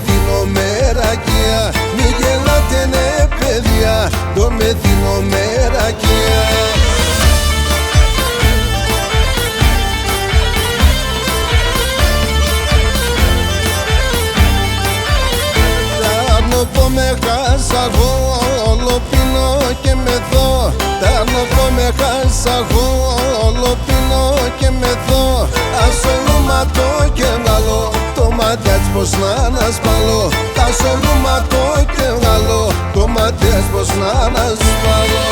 δίνω μερακία. Μη γελάτε ναι παιδιά, το με δίνω μερακία. Πω με χάσα εγώ, όλο πίνω και με δω. Πω με χάσα εγώ, όλο πίνω και με δω. Ασολούματο και βγάλω, το ματιάς πως να ανασπαλώ. Ασολούματο και βγάλω, το ματιάς πως να ανασπαλώ.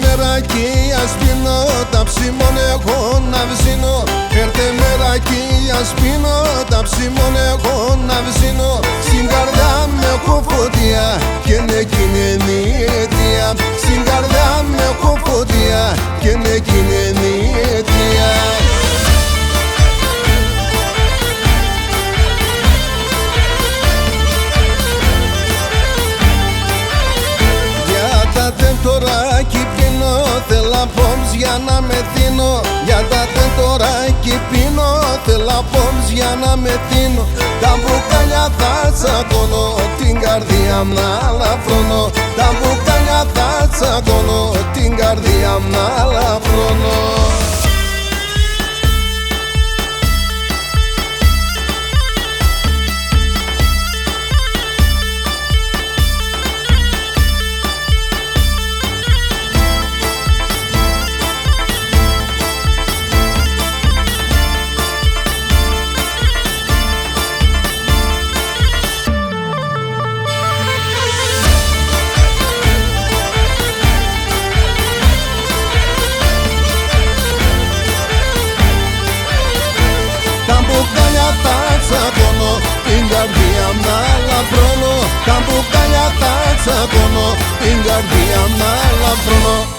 Μερακία σπίνω, τα ψημών έχω να βυσίνω. Φέρτε μερακία σπίνω, τα ψημών έχω να βυσίνω. Στην καρδιά με έχω φωτιά και είναι εκείνη η αιτία. Στην καρδιά με έχω φωτιά και είναι εκείνη η αιτία. Τεντοράκι πίνω, θέλα πόμς για να με δίνω. Για τα τεντοράκι πίνω, θέλα πόμς για να με δίνω. Τα μπουκάλια θα τσακώνω, την καρδιά μ' να λαφρώνω. Τα μπουκάλια θα τσακώνω, την καρδιά μ' να λαφρώνω. Την καρδιά μ' να λαφρώνω. Τα μπουκάλια θα τσακώνω, την καρδιά μ' να λαφρώνω.